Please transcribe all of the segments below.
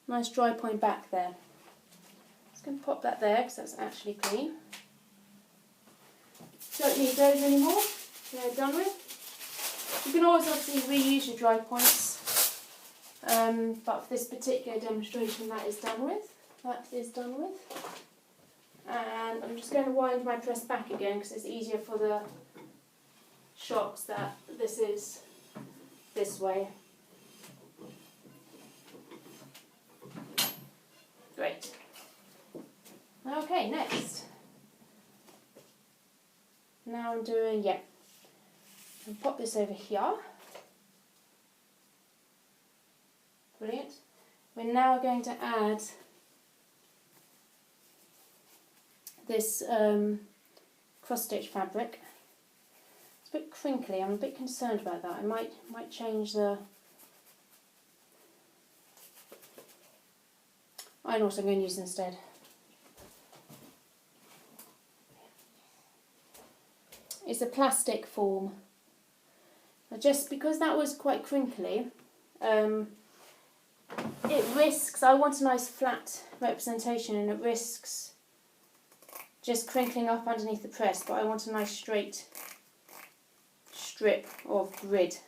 nice dry point back there. Just going to pop that there because that's actually clean. Don't need those anymore. They're done with. You can always obviously reuse your dry points, but for this particular demonstration, that is done with. That is done with. And I'm just going to wind my press back again because it's easier for the shocks that this is this way. Great. Okay, next. Now I'm doing, I'll pop this over here. Brilliant. We're now going to add this cross-stitch fabric. It's a bit crinkly. I'm a bit concerned about that. I might change the... I know what I'm going to use instead. It's a plastic form. Just because that was quite crinkly, it risks, I want a nice flat representation, and it risks just crinkling up underneath the press, but I want a nice straight strip of grid,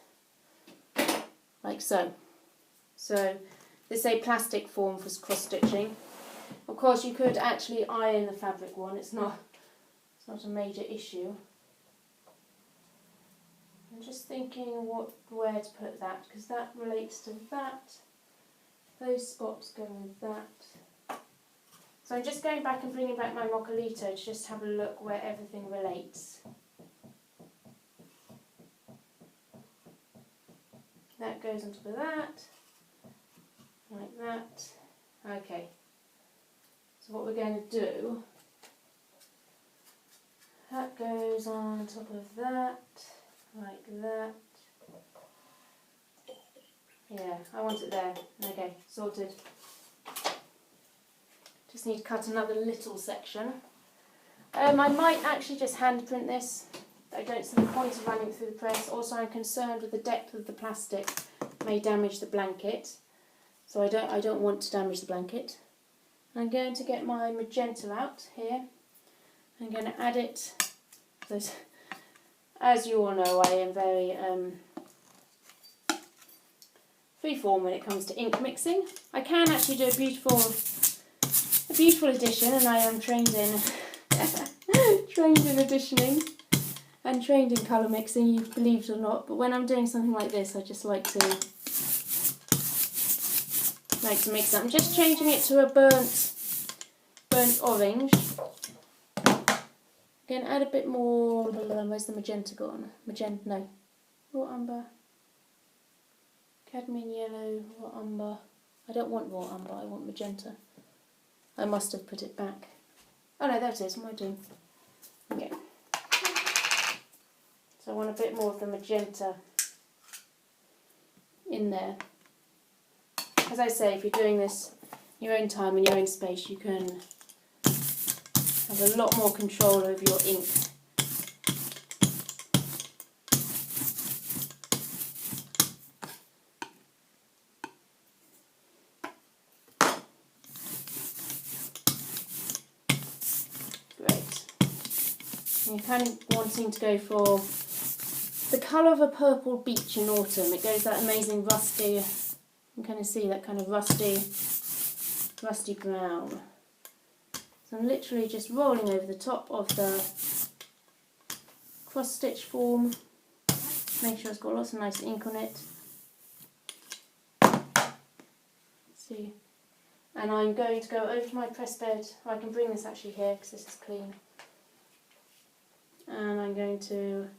like so. So this is a plastic form for cross stitching. Of course you could actually iron the fabric one, it's not a major issue. I'm just thinking where to put that, because that relates to that. Those spots go with that. So I'm just going back and bringing back my Mokulito to just have a look where everything relates. That goes on top of that, like that. Okay. So what we're going to do, that goes on top of that. Like that. Yeah, I want it there. Okay, sorted. Just need to cut another little section. I might actually just hand print this. I don't see the point of running it through the press. Also, I'm concerned with the depth of the plastic may damage the blanket. So I don't want to damage the blanket. I'm going to get my magenta out here. I'm going to add it. As you all know, I am very freeform when it comes to ink mixing. I can actually do a beautiful addition, and I am trained in additioning and trained in colour mixing, you believe it or not. But when I'm doing something like this, I just like to mix that. I'm just changing it to a burnt orange. Again, add a bit more. Where's the magenta gone? Magenta, no. Raw umber. Cadmium yellow, raw umber. I don't want raw umber, I want magenta. I must have put it back. Oh no, there it is. What am I doing? Okay. So I want a bit more of the magenta in there. As I say, if you're doing this in your own time, in your own space, you can have a lot more control over your ink. Great. And you're kind of wanting to go for the colour of a purple beech in autumn. It goes that amazing rusty, you can kind of see that kind of rusty brown. So I'm literally just rolling over the top of the cross stitch form. Make sure it's got lots of nice ink on it. See, and I'm going to go over to my press bed. I can bring this actually here because this is clean. And I'm going to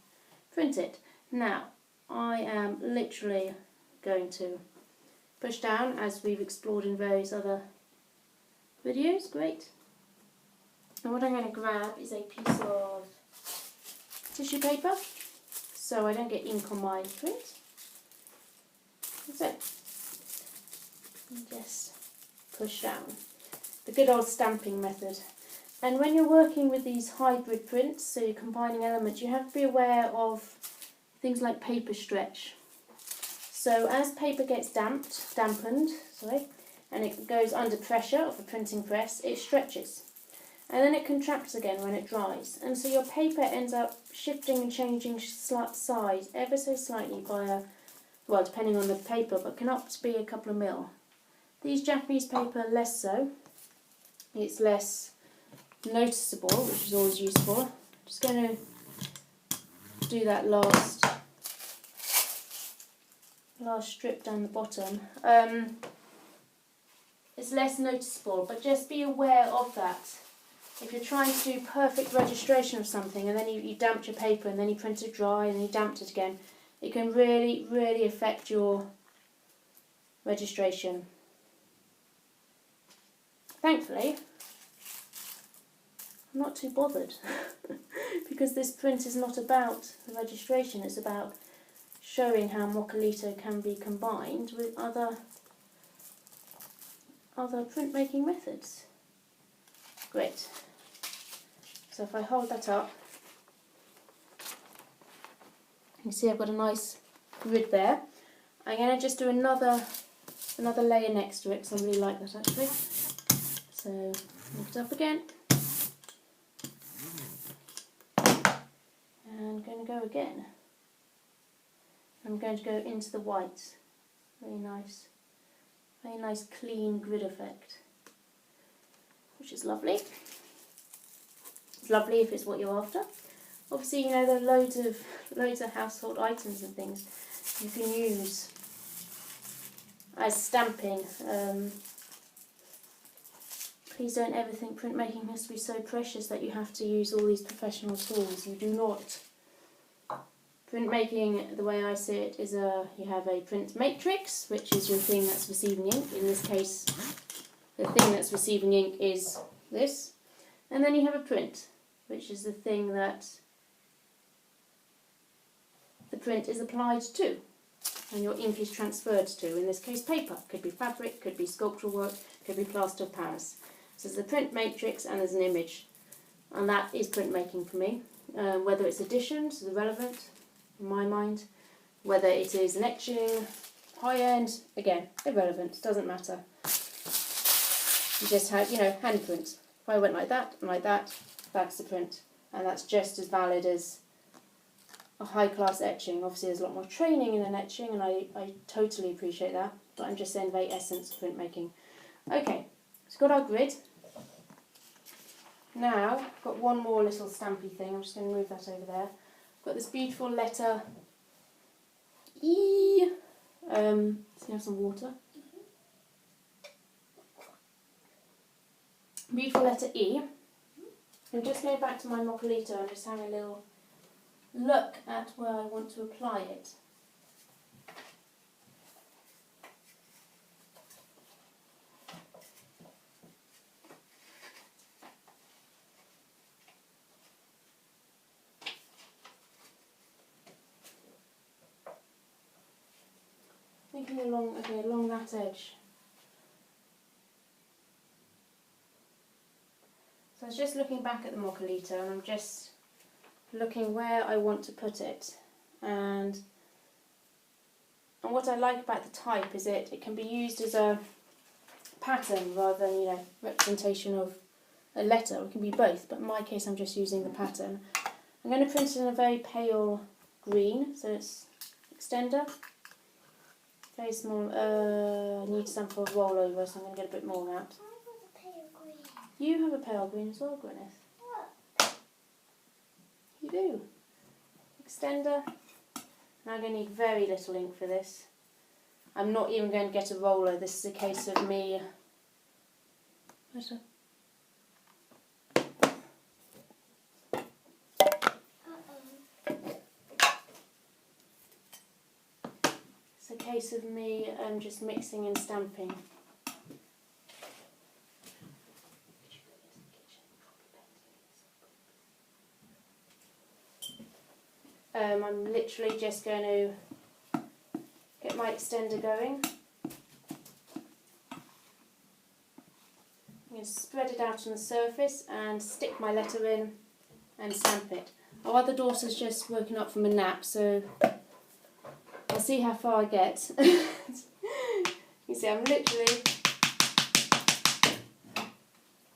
print it. Now, I am literally going to push down, as we've explored in various other videos. Great. And what I'm going to grab is a piece of tissue paper so I don't get ink on my print. That's it. And just push down. The good old stamping method. And when you're working with these hybrid prints, so you're combining elements, you have to be aware of things like paper stretch. So as paper gets dampened, and it goes under pressure of the printing press, it stretches. And then it contracts again when it dries. And so your paper ends up shifting and changing size ever so slightly by well, depending on the paper, but can up to be a couple of mil. These Japanese paper, less so. It's less noticeable, which is always useful. Just going to do that last strip down the bottom. It's less noticeable, but just be aware of that. If you're trying to do perfect registration of something and then you damped your paper and then you printed dry and then you damped it again, it can really, really affect your registration. Thankfully, I'm not too bothered because this print is not about the registration, it's about showing how Mokulito can be combined with other printmaking methods. Great. So if I hold that up, you can see I've got a nice grid there. I'm going to just do another layer next to it because I really like that actually. So lift it up again. And I'm going to go again. I'm going to go into the white. Very nice clean grid effect, which is lovely. It's lovely if it's what you're after. Obviously, you know, there are loads of household items and things you can use as stamping. Please don't ever think printmaking has to be so precious that you have to use all these professional tools. You do not. Printmaking, the way I see it, is you have a print matrix, which is your thing that's receiving ink. In this case, the thing that's receiving ink is this. And then you have a print, which is the thing that the print is applied to and your ink is transferred to. In this case, paper. Could be fabric, could be sculptural work, could be plaster of Paris. So there's a print matrix and there's an image. And that is printmaking for me. Whether it's additions, irrelevant in my mind. Whether it is an etching, high end, again, irrelevant, doesn't matter. You just have, you know, hand print. If I went like that and like that, that's the print. And that's just as valid as a high class etching. Obviously there's a lot more training in an etching and I totally appreciate that. But I'm just saying the very essence of printmaking. Okay, so we've got our grid. Now, I've got one more little stampy thing. I'm just going to move that over there. I've got this beautiful letter E. So you have some water. Beautiful letter E. I'm just going back to my Mokulito and just having a little look at where I want to apply it. Thinking along that edge. So I was just looking back at the Mokulito and I'm just looking where I want to put it. And what I like about the type is it can be used as a pattern rather than, you know, representation of a letter. It can be both, but in my case I'm just using the pattern. I'm going to print it in a very pale green, so it's extender. Very small. I need some for a rollover, so I'm going to get a bit more out. You have a pale green as well, Gwyneth. What? You do. Extender. Now I'm going to need very little ink for this. I'm not even going to get a roller. This is a case of me... It's a case of me just mixing and stamping. I'm literally just going to get my extender going. I'm going to spread it out on the surface and stick my letter in and stamp it. Our other daughter's just woken up from a nap, so I'll see how far I get. You see, I'm literally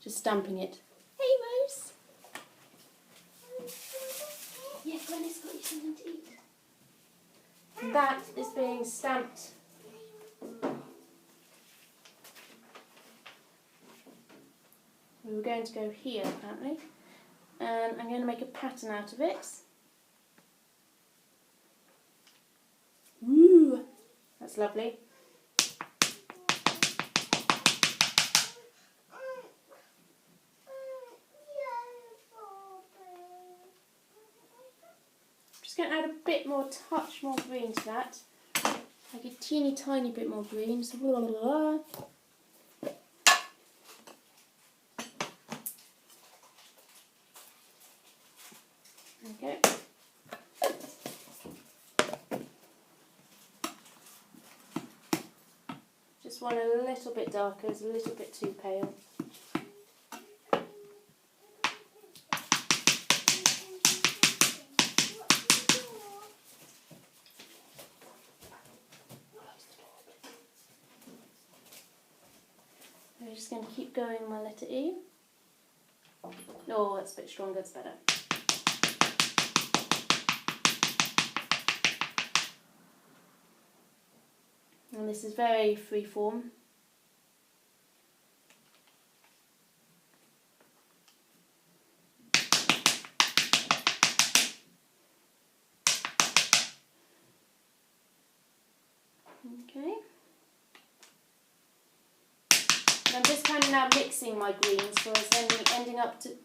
just stamping it. Hey Rose! Yeah, Granny's got you something to eat. And that is being stamped. We were going to go here apparently. And I'm going to make a pattern out of it. Ooh, that's lovely. Just going to add a bit more touch, more green to that. Like a teeny tiny bit more green. So blah, blah, blah. Okay. Just want a little bit darker, it's a little bit too pale. We're just going to keep going my letter E. Oh, that's a bit stronger, it's better. And this is very free form. Okay. And I'm just kind of now mixing my greens, so it's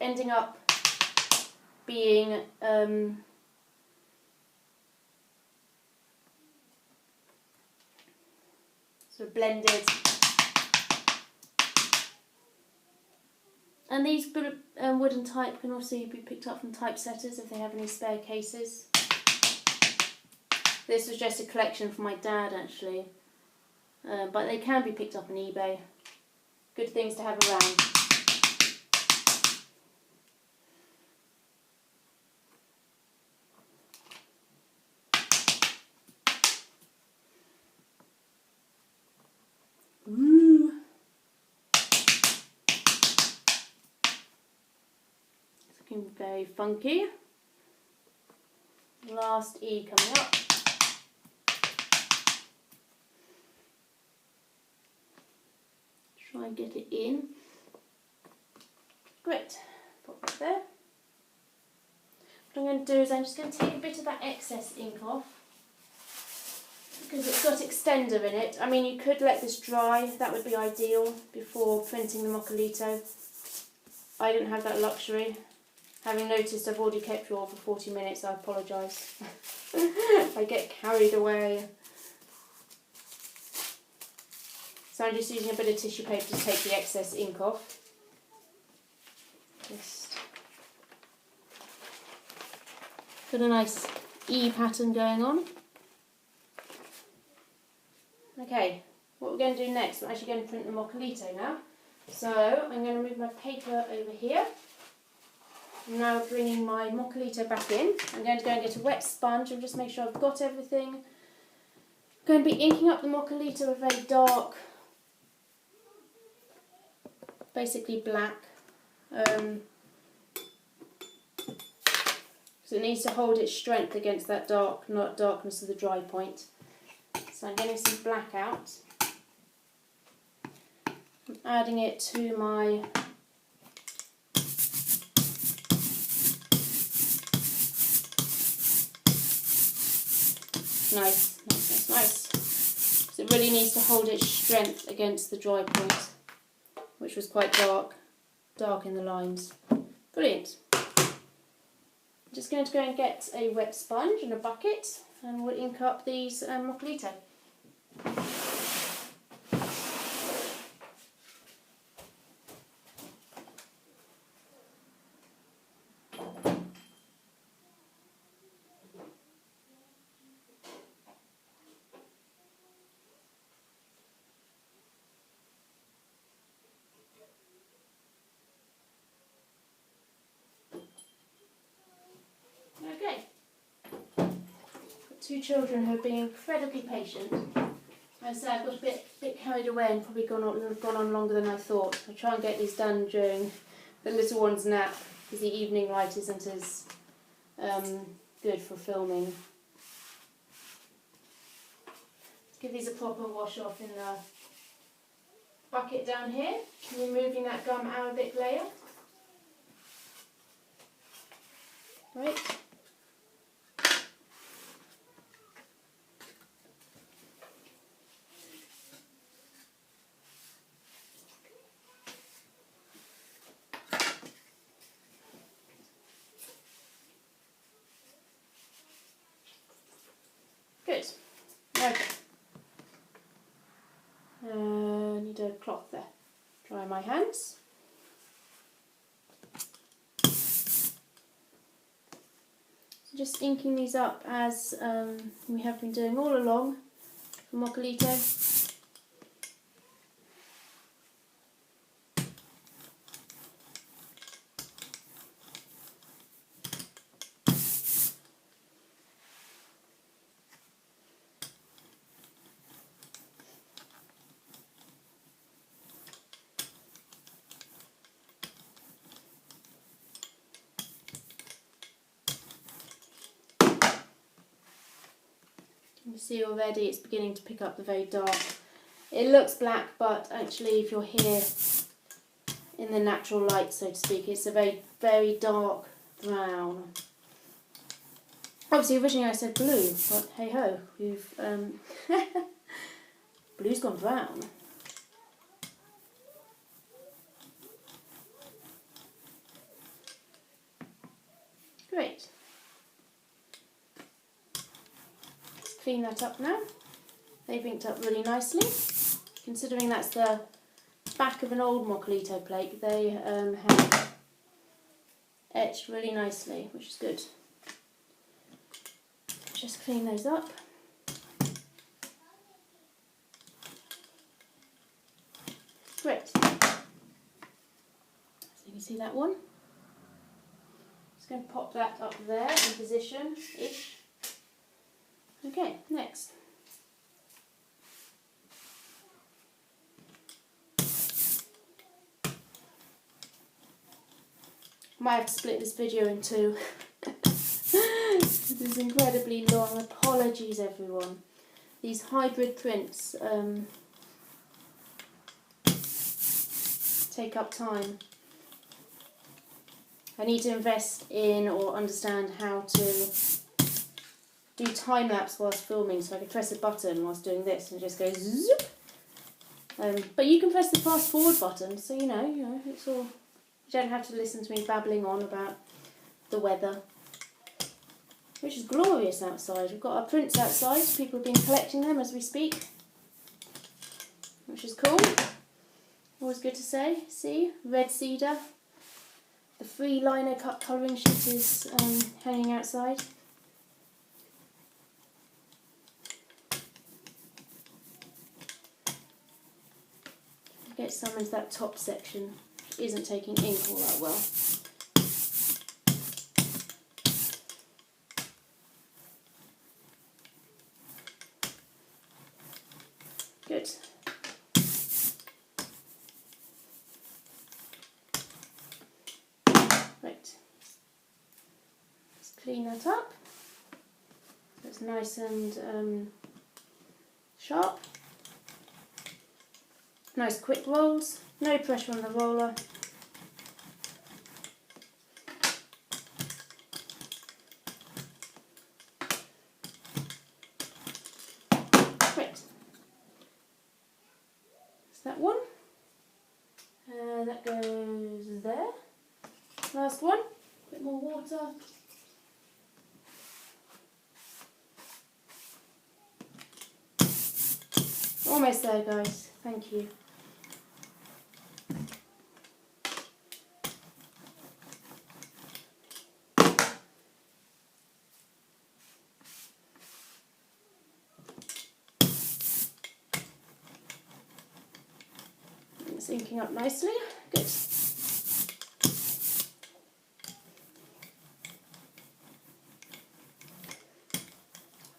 ending up being sort of blended. And these wooden type can also be picked up from typesetters if they have any spare cases. This was just a collection for my dad actually, but they can be picked up on eBay. Good things to have around. Ooh. It's looking very funky. Last E coming up. Try and get it in. Great. Pop that there. What I'm going to do is I'm just going to take a bit of that excess ink off, because it's got extender in it. I mean, you could let this dry, that would be ideal before printing the Mokulito. I didn't have that luxury. Having noticed I've already kept you all for 40 minutes, I apologise. I get carried away. So I'm just using a bit of tissue paper to take the excess ink off. Just got a nice E pattern going on. Okay, what we're going to do next, we're actually going to print the Mokulito now. So I'm going to move my paper over here. I'm now bringing my Mokulito back in. I'm going to go and get a wet sponge and just make sure I've got everything. I'm going to be inking up the Mokulito with very dark, basically black. So it needs to hold its strength against that darkness of the dry point. So I'm getting some black out. I'm adding it to my nice. So it really needs to hold its strength against the dry point, which was quite dark in the lines. Brilliant. I'm just going to go and get a wet sponge and a bucket, and we'll ink up these Mokulito. Okay. Got two children who have been incredibly patient. As I said, I got a bit carried away and probably gone on longer than I thought. I try and get these done during the little one's nap because the evening light isn't as good for filming. Let's give these a proper wash off in the bucket down here, removing that gum arabic layer. Right. Good. Okay. Need a cloth there. Dry my hands. So just inking these up as we have been doing all along for Mokulito. You see already it's beginning to pick up the very dark. It looks black, but actually if you're here in the natural light, so to speak, it's a very, very dark brown. Obviously originally I said blue, but hey ho, we've blue's gone brown. Great. Clean that up now. They've inked up really nicely. Considering that's the back of an old Mokulito plate, they have etched really nicely, which is good. Just clean those up. Great. So you can see that one. Just going to pop that up there in position-ish. Okay, next. Might have to split this video in two. This is incredibly long. Apologies, everyone. These hybrid prints take up time. I need to invest in or understand how to do time lapse whilst filming, so I can press a button whilst doing this and it just goes zoop. But you can press the fast forward button, so you know it's all. You don't have to listen to me babbling on about the weather, which is glorious outside. We've got our prints outside. People have been collecting them as we speak, which is cool. Always good to say. See, red cedar. The free lino cut colouring sheet is hanging outside. Get some into that top section, which isn't taking ink all that well. Good. Right. Let's clean that up so it's nice and sharp. Nice quick rolls, no pressure on the roller. Great. That's that one. That goes there. Last one. A bit more water. Almost there, guys. Thank you. It's inking up nicely. Good.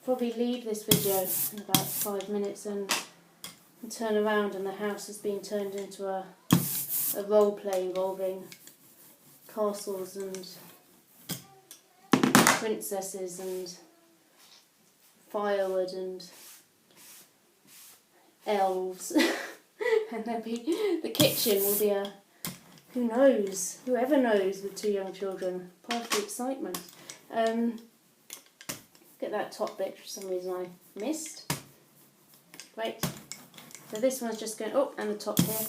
Probably leave this video in about 5 minutes and and turn around and the house has been turned into a role play involving castles and princesses and firewood and elves. And the kitchen will be a, who knows, whoever knows with 2 young children, part of the excitement. Get that top bit for some reason I missed. Great. So this one's just going up, and the top here.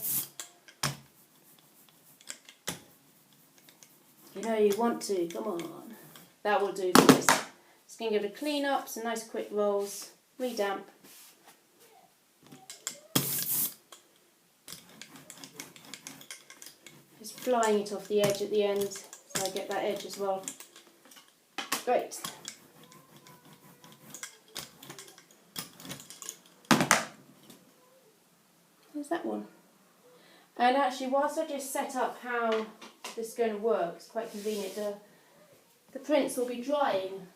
You know you want to, come on. That will do for this. Just going to give it a clean up, some nice quick rolls, re-damp. Just flying it off the edge at the end, so I get that edge as well. Great. There's that one. And actually, whilst I just set up how this is going to work, it's quite convenient. The prints will be drying.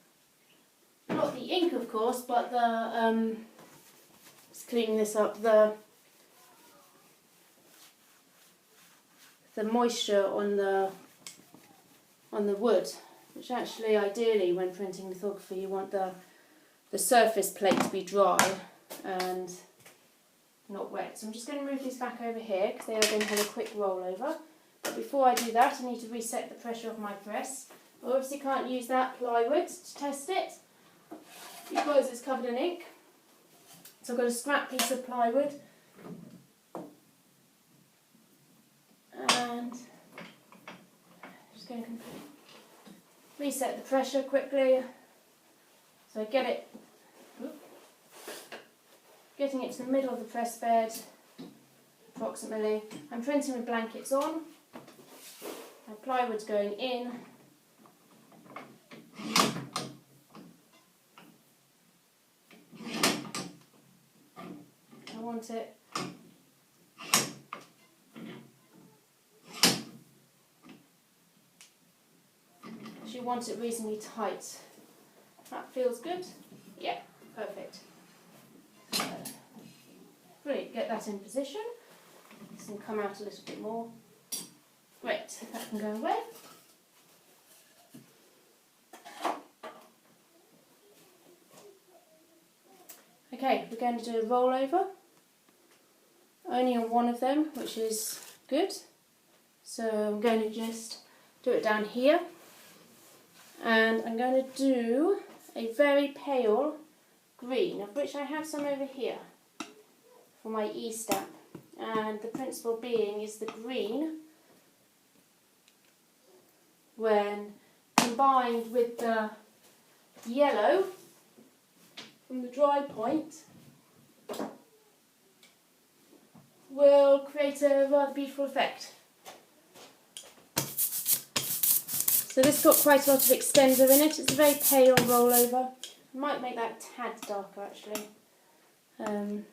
Not the ink, of course, but the just cleaning this up. The moisture on the wood, which actually, ideally, when printing lithography, you want the surface plate to be dry and not wet. So I'm just going to move these back over here because they are going to have a quick roll over. But before I do that, I need to reset the pressure of my press. I obviously can't use that plywood to test it because it's covered in ink. So I've got a scrap piece of plywood. And just going to reset the pressure quickly. So I get it. Getting it to the middle of the press bed, approximately. I'm printing with blankets on. My plywood's going in. I want it you want it reasonably tight. That feels good? Yeah, perfect. Great, get that in position. This can come out a little bit more. Great, that can go away. Okay, we're going to do a rollover. Only on one of them, which is good. So I'm going to just do it down here. And I'm going to do a very pale green, of which I have some over here for my E stamp. And the principle being is the green, when combined with the yellow from the dry point, will create a rather beautiful effect. So this got quite a lot of extender in it. It's a very pale rollover. I might make that a tad darker actually. And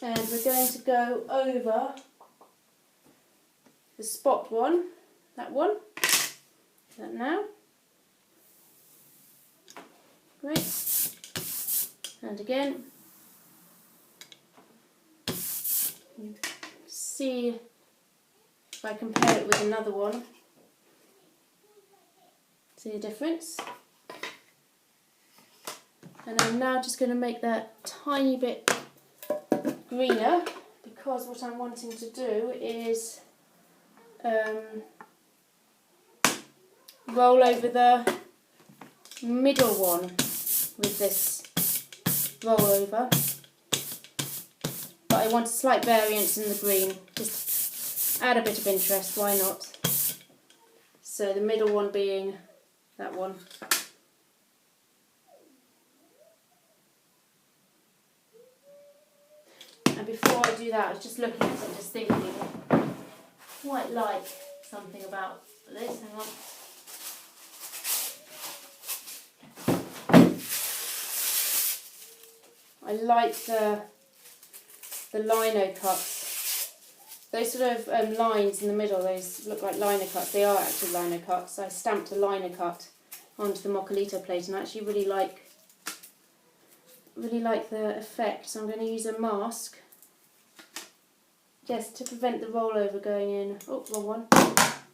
we're going to go over the spot one, that one, that now. Great. And again, see if I compare it with another one. See the difference? And I'm now just going to make that tiny bit greener, because what I'm wanting to do is roll over the middle one with this rollover. But I want a slight variance in the green, just add a bit of interest, why not? So the middle one being that one. And before I do that, I was just looking at it, just thinking, I quite like something about this. Hang on. I like the lino cuts. Those sort of lines in the middle, those look like lino cuts. They are actually lino cuts. I stamped a lino cut onto the Mokulito plate, and I actually really like the effect. So I'm going to use a mask just to prevent the rollover going in. Oh, wrong one.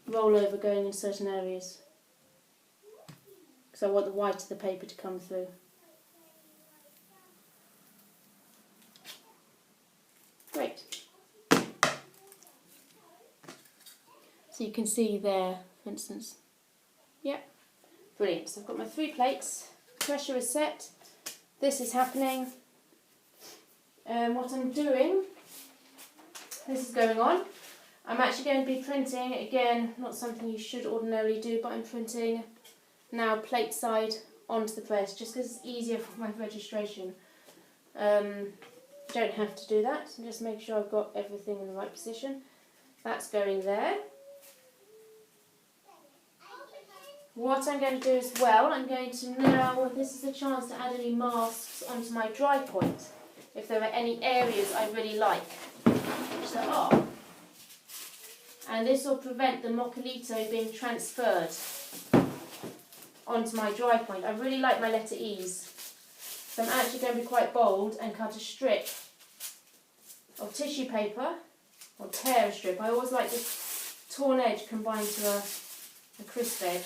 Rollover going in certain areas, because I want the white of the paper to come through. Great. So you can see there, for instance. Yep. Brilliant. So I've got my 3 plates. Pressure is set. This is happening. What I'm doing, this is going on. I'm actually going to be printing, again, not something you should ordinarily do, but I'm printing now plate side onto the press, just because it's easier for my registration. Don't have to do that, so just make sure I've got everything in the right position. That's going there. What I'm going to do as well, I'm going to now, this is a chance to add any masks onto my dry point, if there are any areas I really like, which there are. And this will prevent the Mokulito being transferred onto my dry point. I really like my letter E's, so I'm actually going to be quite bold and cut a strip of tissue paper, or tear a strip. I always like this torn edge combined to a crisp edge.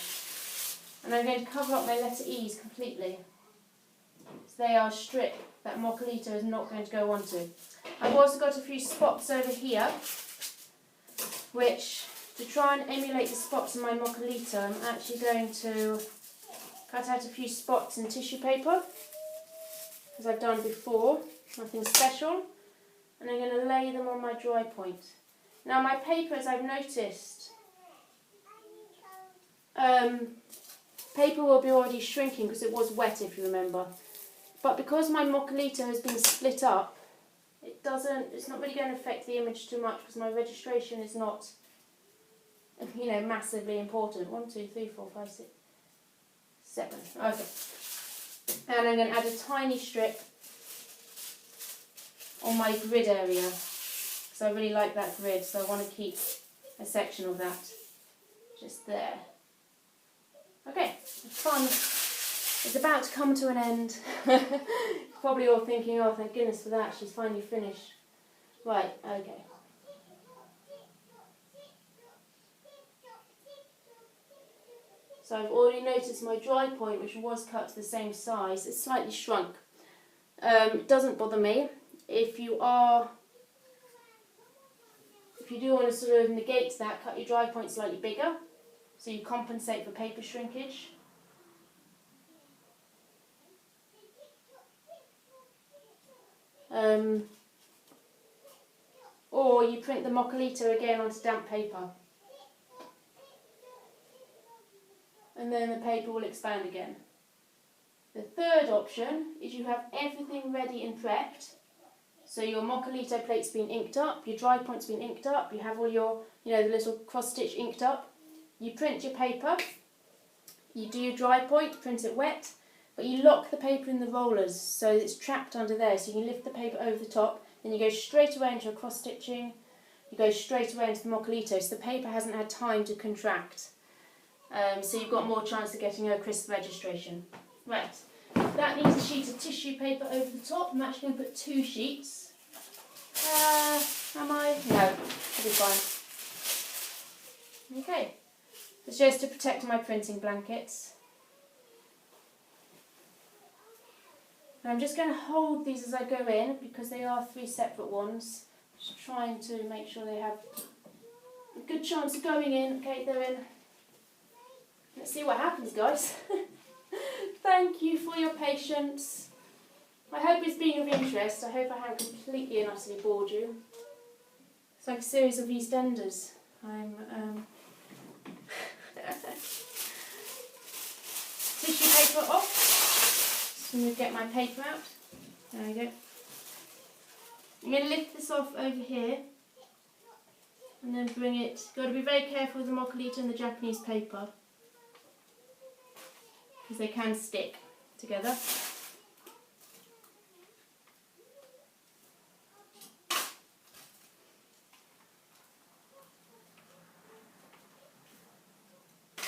And I'm going to cover up my letter E's completely, so they are a strip that Mokulito is not going to go onto. I've also got a few spots over here, which, to try and emulate the spots in my Mokulito, I'm actually going to cut out a few spots in tissue paper, as I've done before, nothing special, and I'm going to lay them on my dry point. Now my paper, as I've noticed, paper will be already shrinking because it was wet, if you remember. But because my Mokulito has been split up, it's not really going to affect the image too much, because my registration is not, massively important. 1, 2, 3, 4, 5, 6, 7. Okay. And I'm going to add a tiny strip on my grid area, because I really like that grid, so I want to keep a section of that just there. Okay, fun is about to come to an end. Probably all thinking, oh, thank goodness for that, she's finally finished. Right, okay. So I've already noticed my dry point, which was cut to the same size, it's slightly shrunk. It doesn't bother me. If you do want to sort of negate that, cut your dry point slightly bigger, so you compensate for paper shrinkage. Or you print the Mokulito again onto damp paper, and then the paper will expand again. The third option is you have everything ready and prepped, so your Mokulito plate's been inked up, your dry point's been inked up, you have all your, the little cross stitch inked up. You print your paper, you do your dry point, print it wet, but you lock the paper in the rollers so it's trapped under there, so you can lift the paper over the top, then you go straight away into a cross stitching, you go straight away into the Mokulito, so the paper hasn't had time to contract. So you've got more chance of getting a crisp registration. Right, that needs a sheet of tissue paper over the top. I'm actually going to put 2 sheets. Am I? No, it'll be fine. Okay. It's just to protect my printing blankets. And I'm just going to hold these as I go in, because they are 3 separate ones. Just trying to make sure they have a good chance of going in. Okay, they're in. Let's see what happens, guys. Thank you for your patience. I hope it's been of interest. I hope I haven't completely and utterly bored you. It's like a series of EastEnders. Tissue paper off. Just going to get my paper out. There we go. I'm going to lift this off over here and then bring it. Got to be very careful with the Mokulito and the Japanese paper, because they can stick together.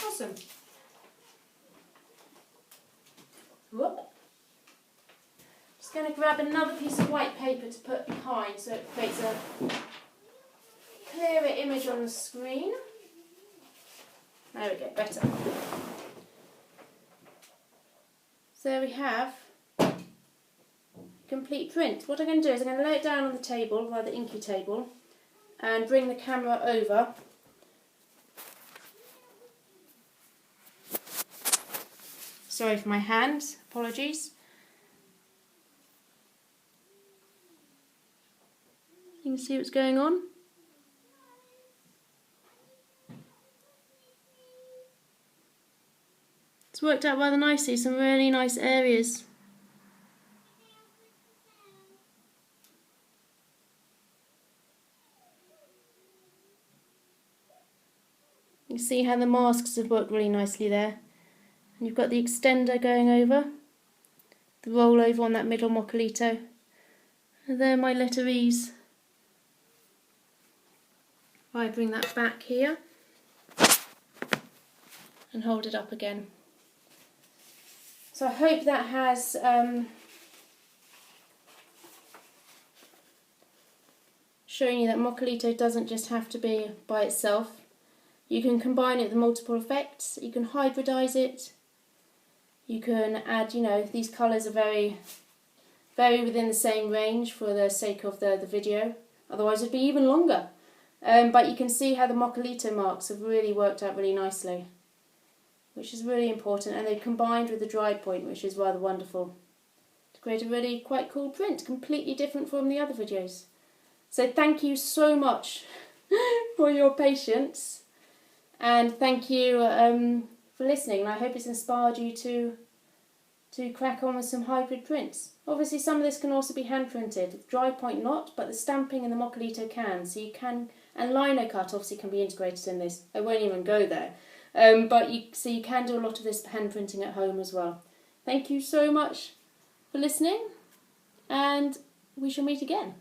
Awesome. going to grab another piece of white paper to put behind so it creates a clearer image on the screen. There we go, better. So there we have a complete print. What I'm going to do is I'm going to lay it down on the table, by the inky table, and bring the camera over. Sorry for my hands, apologies. You can see what's going on. It's worked out rather nicely, some really nice areas. You can see how the masks have worked really nicely there. And you've got the extender going over, the roll over on that middle Mokulito. And there are my letter E's. I bring that back here and hold it up again. So I hope that has shown you that Mokulito doesn't just have to be by itself. You can combine it with multiple effects, you can hybridise it, you can add, you know, these colours are very within the same range for the sake of the video, otherwise it'd be even longer. But you can see how the Mokulito marks have really worked out really nicely, which is really important, and they've combined with the dry point, which is rather wonderful, to create a really quite cool print, completely different from the other videos. So thank you so much for your patience, and thank you for listening, and I hope it's inspired you to crack on with some hybrid prints. Obviously some of this can also be hand printed, dry point not, but the stamping and the Mokulito can, so you can, and lino cut obviously can be integrated in this. I won't even go there. But you can do a lot of this hand printing at home as well. Thank you so much for listening, and we shall meet again.